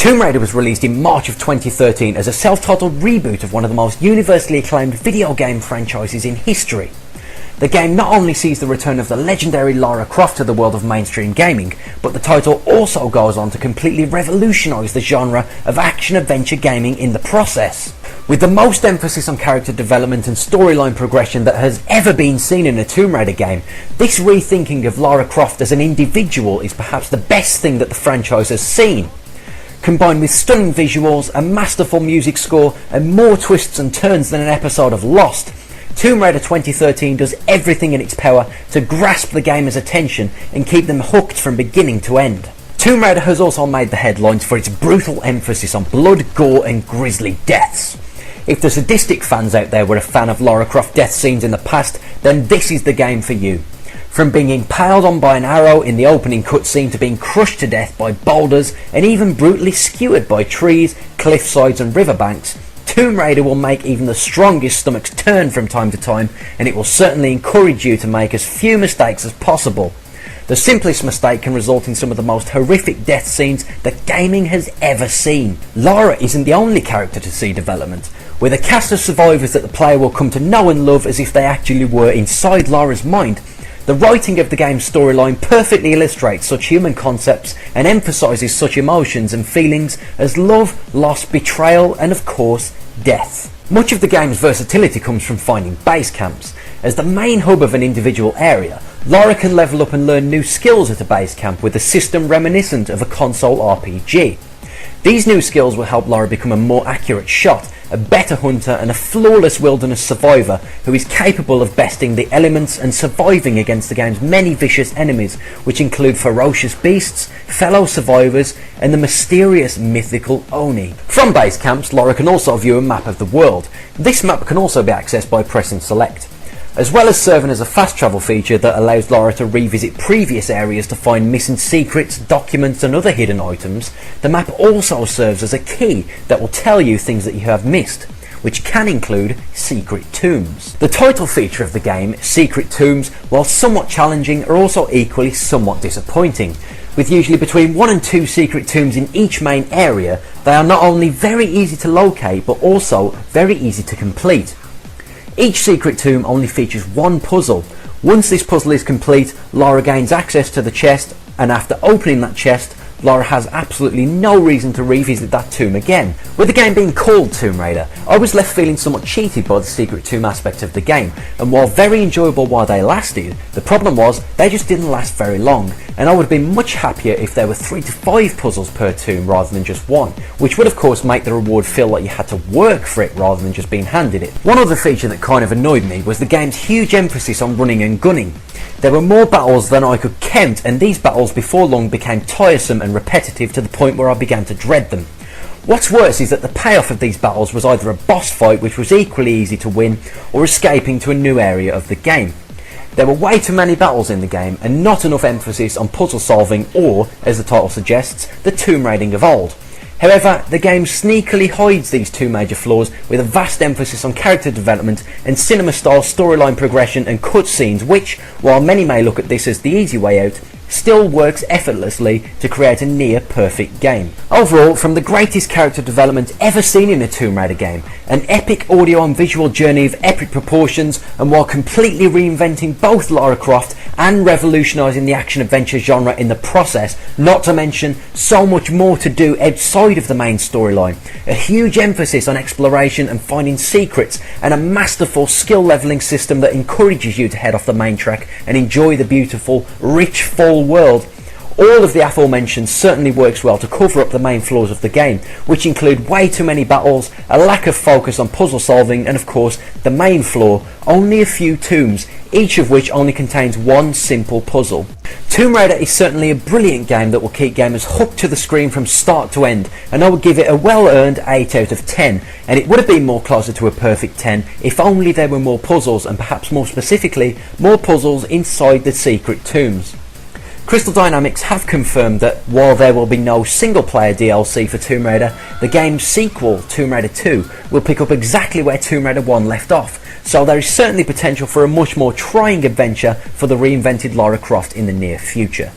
Tomb Raider was released in March of 2013 as a self-titled reboot of one of the most universally acclaimed video game franchises in history. The game not only sees the return of the legendary Lara Croft to the world of mainstream gaming, but the title also goes on to completely revolutionise the genre of action-adventure gaming in the process. With the most emphasis on character development and storyline progression that has ever been seen in a Tomb Raider game, this rethinking of Lara Croft as an individual is perhaps the best thing that the franchise has seen. Combined with stunning visuals, a masterful music score, and more twists and turns than an episode of Lost, Tomb Raider 2013 does everything in its power to grasp the gamer's attention and keep them hooked from beginning to end. Tomb Raider has also made the headlines for its brutal emphasis on blood, gore and grisly deaths. If the sadistic fans out there were a fan of Lara Croft death scenes in the past, then this is the game for you. From being impaled on by an arrow in the opening cutscene to being crushed to death by boulders and even brutally skewered by trees, cliffsides and riverbanks, Tomb Raider will make even the strongest stomachs turn from time to time, and it will certainly encourage you to make as few mistakes as possible. The simplest mistake can result in some of the most horrific death scenes that gaming has ever seen. Lara isn't the only character to see development, with a cast of survivors that the player will come to know and love as if they actually were inside Lara's mind. The writing of the game's storyline perfectly illustrates such human concepts and emphasises such emotions and feelings as love, loss, betrayal and of course death. Much of the game's versatility comes from finding base camps. As the main hub of an individual area, Lara can level up and learn new skills at a base camp with a system reminiscent of a console RPG. These new skills will help Lara become a more accurate shot, a better hunter and a flawless wilderness survivor who is capable of besting the elements and surviving against the game's many vicious enemies, which include ferocious beasts, fellow survivors and the mysterious mythical Oni. From base camps, Lara can also view a map of the world. This map can also be accessed by pressing select. As well as serving as a fast travel feature that allows Lara to revisit previous areas to find missing secrets, documents and other hidden items, the map also serves as a key that will tell you things that you have missed, which can include secret tombs. The title feature of the game, Secret Tombs, while somewhat challenging, are also equally somewhat disappointing. With usually between 1 and 2 secret tombs in each main area, they are not only very easy to locate but also very easy to complete. Each secret tomb only features one puzzle. Once this puzzle is complete, Lara gains access to the chest, and after opening that chest, Lara has absolutely no reason to revisit that tomb again. With the game being called Tomb Raider, I was left feeling somewhat cheated by the secret tomb aspect of the game, and while very enjoyable while they lasted, the problem was they just didn't last very long, and I would have been much happier if there were 3 to 5 puzzles per tomb rather than just one, which would of course make the reward feel like you had to work for it rather than just being handed it. One other feature that kind of annoyed me was the game's huge emphasis on running and gunning. There were more battles than I could count, and these battles before long became tiresome and repetitive to the point where I began to dread them. What's worse is that the payoff of these battles was either a boss fight which was equally easy to win, or escaping to a new area of the game. There were way too many battles in the game and not enough emphasis on puzzle solving or, as the title suggests, the tomb raiding of old. However, the game sneakily hides these two major flaws with a vast emphasis on character development and cinema-style storyline progression and cutscenes which, while many may look at this as the easy way out, still works effortlessly to create a near-perfect game. Overall, from the greatest character development ever seen in a Tomb Raider game, an epic audio and visual journey of epic proportions, and while completely reinventing both Lara Croft and revolutionising the action-adventure genre in the process, not to mention so much more to do outside of the main storyline, a huge emphasis on exploration and finding secrets, and a masterful skill levelling system that encourages you to head off the main track and enjoy the beautiful, rich, full world. All of the aforementioned certainly works well to cover up the main flaws of the game, which include way too many battles, a lack of focus on puzzle solving, and of course the main flaw, only a few tombs, each of which only contains one simple puzzle. Tomb Raider is certainly a brilliant game that will keep gamers hooked to the screen from start to end, and I would give it a well-earned 8 out of 10, and it would have been more closer to a perfect 10 if only there were more puzzles, and perhaps more specifically, more puzzles inside the secret tombs. Crystal Dynamics have confirmed that while there will be no single player DLC for Tomb Raider, the game's sequel, Tomb Raider 2, will pick up exactly where Tomb Raider 1 left off, so there is certainly potential for a much more trying adventure for the reinvented Lara Croft in the near future.